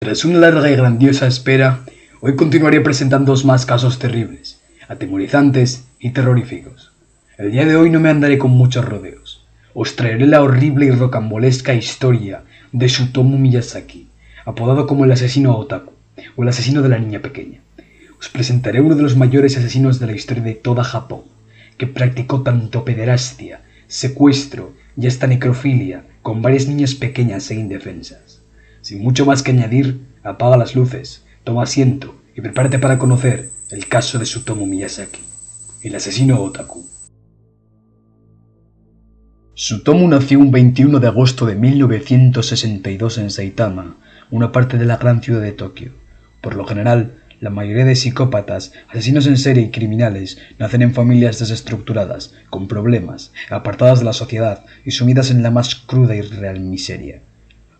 Tras una larga y grandiosa espera, hoy continuaré presentando más casos terribles, atemorizantes y terroríficos. El día de hoy no me andaré con muchos rodeos. Os traeré la horrible y rocambolesca historia de Tsutomu Miyazaki, apodado como el asesino otaku, o el asesino de la niña pequeña. Os presentaré uno de los mayores asesinos de la historia de toda Japón, que practicó tanto pederastia, secuestro y hasta necrofilia con varias niñas pequeñas e indefensas. Sin mucho más que añadir, apaga las luces, toma asiento y prepárate para conocer el caso de Tsutomu Miyazaki, el asesino otaku. Tsutomu nació un 21 de agosto de 1962 en Saitama, una parte de la gran ciudad de Tokio. Por lo general, la mayoría de psicópatas, asesinos en serie y criminales nacen en familias desestructuradas, con problemas, apartadas de la sociedad y sumidas en la más cruda y real miseria.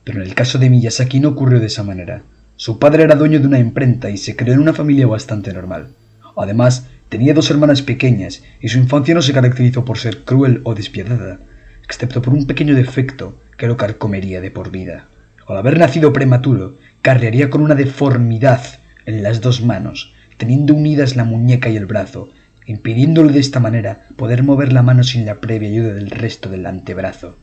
Pero en el caso de Miyazaki no ocurrió de esa manera. Su padre era dueño de una imprenta y se crió en una familia bastante normal. Además, tenía dos hermanas pequeñas y su infancia no se caracterizó por ser cruel o despiadada, excepto por un pequeño defecto que lo carcomería de por vida. Al haber nacido prematuro, carrearía con una deformidad en las dos manos, teniendo unidas la muñeca y el brazo, impidiéndole de esta manera poder mover la mano sin la previa ayuda del resto del antebrazo.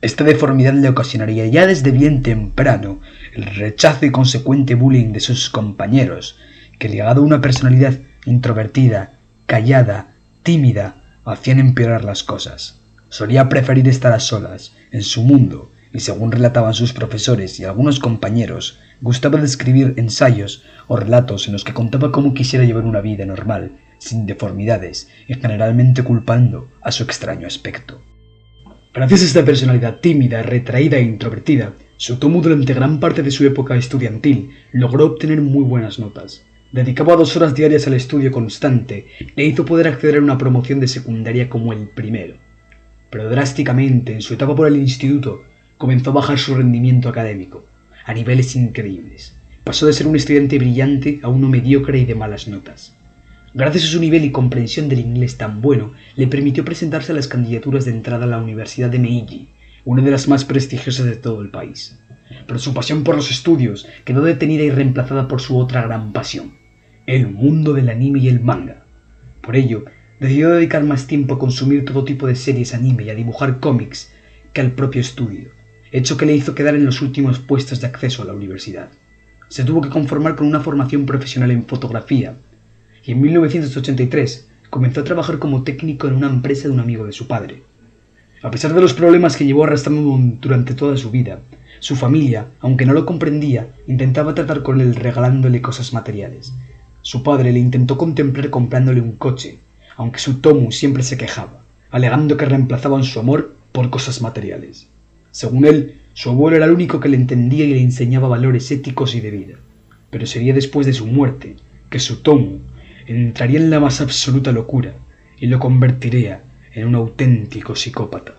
Esta deformidad le ocasionaría ya desde bien temprano el rechazo y consecuente bullying de sus compañeros, que ligado a una personalidad introvertida, callada, tímida, hacían empeorar las cosas. Solía preferir estar a solas, en su mundo, y según relataban sus profesores y algunos compañeros, gustaba de escribir ensayos o relatos en los que contaba cómo quisiera llevar una vida normal, sin deformidades, y generalmente culpando a su extraño aspecto. Gracias a esta personalidad tímida, retraída e introvertida, Tsutomu durante gran parte de su época estudiantil logró obtener muy buenas notas. Dedicaba 2 horas diarias al estudio constante, le hizo poder acceder a una promoción de secundaria como el primero. Pero drásticamente, en su etapa por el instituto, comenzó a bajar su rendimiento académico, a niveles increíbles. Pasó de ser un estudiante brillante a uno mediocre y de malas notas. Gracias a su nivel y comprensión del inglés tan bueno, le permitió presentarse a las candidaturas de entrada a la Universidad de Meiji, una de las más prestigiosas de todo el país. Pero su pasión por los estudios quedó detenida y reemplazada por su otra gran pasión, el mundo del anime y el manga. Por ello, decidió dedicar más tiempo a consumir todo tipo de series anime y a dibujar cómics que al propio estudio, hecho que le hizo quedar en los últimos puestos de acceso a la universidad. Se tuvo que conformar con una formación profesional en fotografía, y en 1983 comenzó a trabajar como técnico en una empresa de un amigo de su padre. A pesar de los problemas que llevó arrastrando durante toda su vida, su familia, aunque no lo comprendía, intentaba tratar con él regalándole cosas materiales. Su padre le intentó contemplar comprándole un coche, aunque Tsutomu siempre se quejaba, alegando que reemplazaban su amor por cosas materiales. Según él, su abuelo era el único que le entendía y le enseñaba valores éticos y de vida. Pero sería después de su muerte que Tsutomu entraría en la más absoluta locura y lo convertiría en un auténtico psicópata.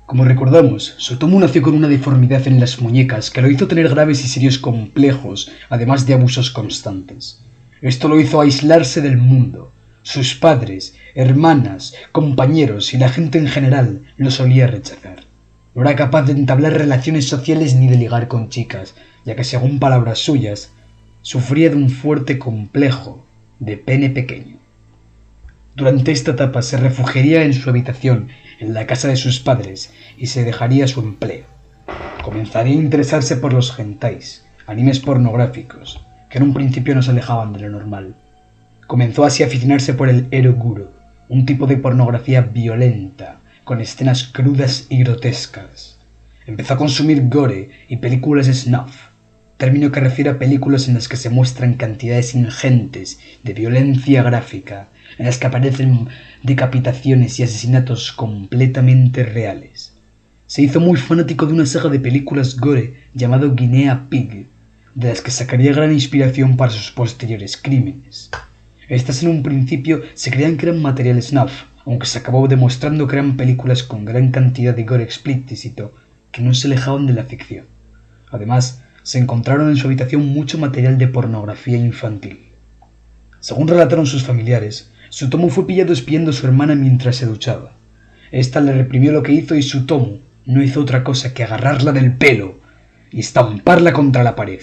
Como recordamos, Tsutomu nació con una deformidad en las muñecas que lo hizo tener graves y serios complejos, además de abusos constantes. Esto lo hizo aislarse del mundo. Sus padres, hermanas, compañeros y la gente en general lo solía rechazar. No era capaz de entablar relaciones sociales ni de ligar con chicas, ya que según palabras suyas, sufría de un fuerte complejo de pene pequeño. Durante esta etapa se refugiaría en su habitación, en la casa de sus padres, y se dejaría su empleo. Comenzaría a interesarse por los hentais, animes pornográficos, que en un principio no se alejaban de lo normal. Comenzó así a aficionarse por el eroguro, un tipo de pornografía violenta, con escenas crudas y grotescas. Empezó a consumir gore y películas snuff, término que refiere a películas en las que se muestran cantidades ingentes de violencia gráfica, en las que aparecen decapitaciones y asesinatos completamente reales. Se hizo muy fanático de una saga de películas gore llamado Guinea Pig, de las que sacaría gran inspiración para sus posteriores crímenes. Estas en un principio se creían que eran material snuff, aunque se acabó demostrando que eran películas con gran cantidad de gore explícito que no se alejaban de la ficción. Además, se encontraron en su habitación mucho material de pornografía infantil. Según relataron sus familiares, Tsutomu fue pillado espiando a su hermana mientras se duchaba. Esta le reprimió lo que hizo y Tsutomu, no hizo otra cosa que agarrarla del pelo y estamparla contra la pared,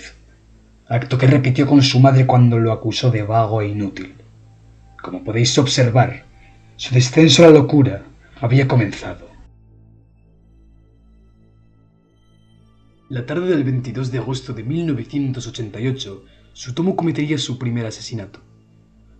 acto que repitió con su madre cuando lo acusó de vago e inútil. Como podéis observar, su descenso a la locura había comenzado. La tarde del 22 de agosto de 1988, Tsutomu cometería su primer asesinato.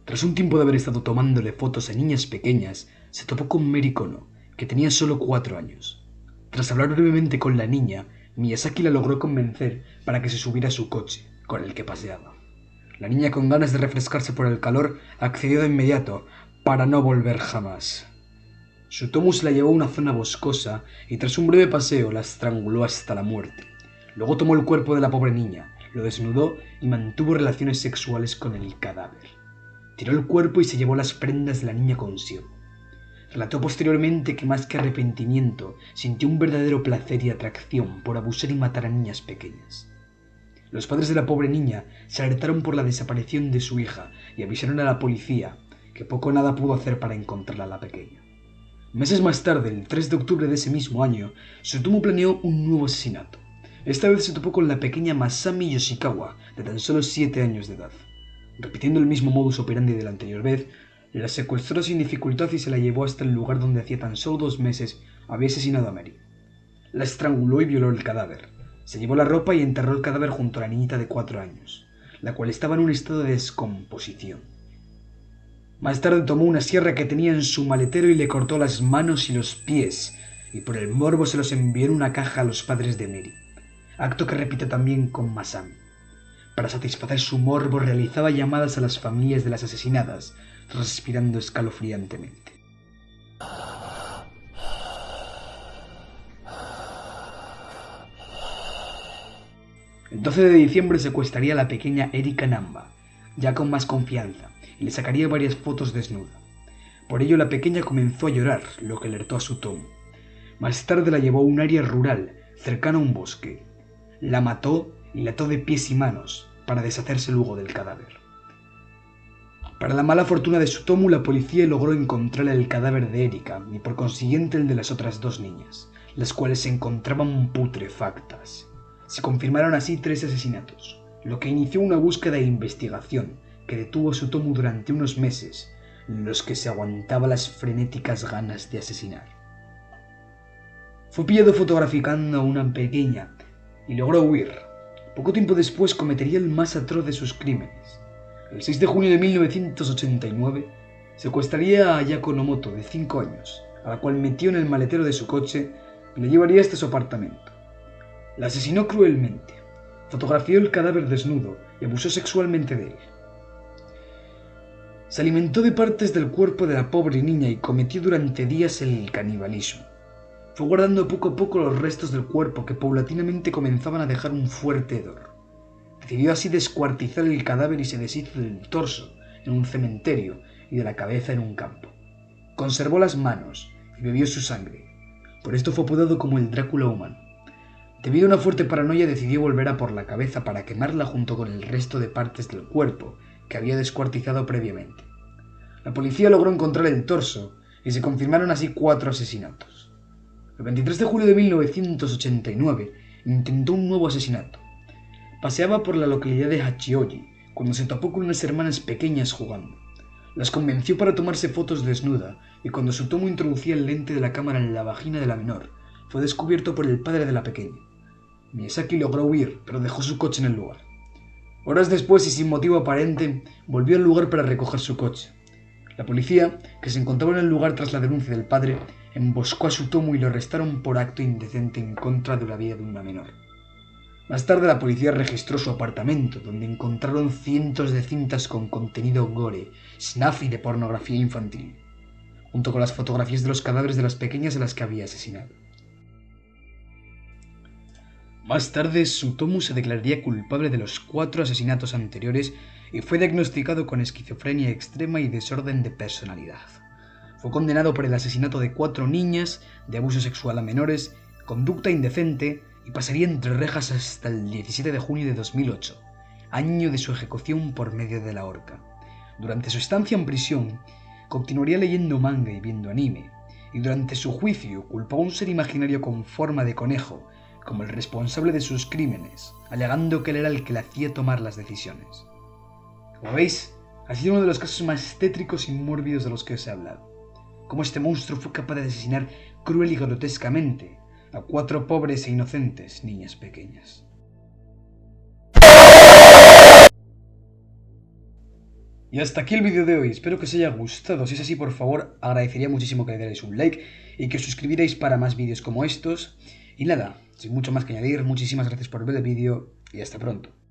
Tras un tiempo de haber estado tomándole fotos a niñas pequeñas, se topó con Mary Kono, que tenía solo 4 años. Tras hablar brevemente con la niña, Miyazaki la logró convencer para que se subiera a su coche, con el que paseaba. La niña, con ganas de refrescarse por el calor, accedió de inmediato, para no volver jamás. Tsutomu se la llevó a una zona boscosa y tras un breve paseo la estranguló hasta la muerte. Luego tomó el cuerpo de la pobre niña, lo desnudó y mantuvo relaciones sexuales con el cadáver. Tiró el cuerpo y se llevó las prendas de la niña consigo. Relató posteriormente que más que arrepentimiento, sintió un verdadero placer y atracción por abusar y matar a niñas pequeñas. Los padres de la pobre niña se alertaron por la desaparición de su hija y avisaron a la policía, que poco o nada pudo hacer para encontrarla a la pequeña. Meses más tarde, el 3 de octubre de ese mismo año, Tsutomu planeó un nuevo asesinato. Esta vez se topó con la pequeña Masami Yoshikawa, de tan solo 7 años de edad. Repitiendo el mismo modus operandi de la anterior vez, la secuestró sin dificultad y se la llevó hasta el lugar donde hacía tan solo 2 meses había asesinado a Mary. La estranguló y violó el cadáver. Se llevó la ropa y enterró el cadáver junto a la niñita de 4 años, la cual estaba en un estado de descomposición. Más tarde tomó una sierra que tenía en su maletero y le cortó las manos y los pies, y por el morbo se los envió en una caja a los padres de Mary, acto que repitió también con Masami. Para satisfacer su morbo realizaba llamadas a las familias de las asesinadas, respirando escalofriantemente. El 12 de diciembre secuestraría a la pequeña Erika Namba, ya con más confianza, y le sacaría varias fotos desnuda. Por ello la pequeña comenzó a llorar, lo que alertó a Tsutomu. Más tarde la llevó a un área rural, cercana a un bosque. La mató y la ató de pies y manos, para deshacerse luego del cadáver. Para la mala fortuna de Tsutomu, la policía logró encontrar el cadáver de Erika y por consiguiente el de las otras 2 niñas, las cuales se encontraban putrefactas. Se confirmaron así 3 asesinatos, lo que inició una búsqueda e investigación que detuvo a Tsutomu durante unos meses, en los que se aguantaba las frenéticas ganas de asesinar. Fue pillado fotograficando a una pequeña y logró huir. Poco tiempo después cometería el más atroz de sus crímenes. El 6 de junio de 1989 secuestraría a Ayako Nomoto, de 5 años, a la cual metió en el maletero de su coche y la llevaría hasta su apartamento. La asesinó cruelmente, fotografió el cadáver desnudo y abusó sexualmente de él. Se alimentó de partes del cuerpo de la pobre niña y cometió durante días el canibalismo. Fue guardando poco a poco los restos del cuerpo que paulatinamente comenzaban a dejar un fuerte hedor. Decidió así descuartizar el cadáver y se deshizo del torso en un cementerio y de la cabeza en un campo. Conservó las manos y bebió su sangre. Por esto fue apodado como el Drácula humano. Debido a una fuerte paranoia decidió volver a por la cabeza para quemarla junto con el resto de partes del cuerpo que había descuartizado previamente. La policía logró encontrar el torso y se confirmaron así 4 asesinatos. El 23 de julio de 1989 intentó un nuevo asesinato. Paseaba por la localidad de Hachioji cuando se topó con unas hermanas pequeñas jugando. Las convenció para tomarse fotos desnuda y cuando Tsutomu introducía el lente de la cámara en la vagina de la menor, fue descubierto por el padre de la pequeña. Miyazaki logró huir, pero dejó su coche en el lugar. Horas después y sin motivo aparente, volvió al lugar para recoger su coche. La policía, que se encontraba en el lugar tras la denuncia del padre, emboscó a Tsutomu y lo arrestaron por acto indecente en contra de la vida de una menor. Más tarde la policía registró su apartamento, donde encontraron cientos de cintas con contenido gore, snuff y de pornografía infantil, junto con las fotografías de los cadáveres de las pequeñas a las que había asesinado. Más tarde, Tsutomu se declararía culpable de los 4 asesinatos anteriores y fue diagnosticado con esquizofrenia extrema y desorden de personalidad. Fue condenado por el asesinato de 4 niñas, de abuso sexual a menores, conducta indecente y pasaría entre rejas hasta el 17 de junio de 2008, año de su ejecución por medio de la horca. Durante su estancia en prisión, continuaría leyendo manga y viendo anime, y durante su juicio culpó a un ser imaginario con forma de conejo como el responsable de sus crímenes, alegando que él era el que le hacía tomar las decisiones. Como veis, ha sido uno de los casos más tétricos y mórbidos de los que os he hablado. Cómo este monstruo fue capaz de asesinar cruel y grotescamente a 4 pobres e inocentes niñas pequeñas. Y hasta aquí el vídeo de hoy, espero que os haya gustado. Si es así, por favor, agradecería muchísimo que le dierais un like y que os suscribierais para más vídeos como estos. Y nada, sin mucho más que añadir, muchísimas gracias por ver el vídeo y hasta pronto.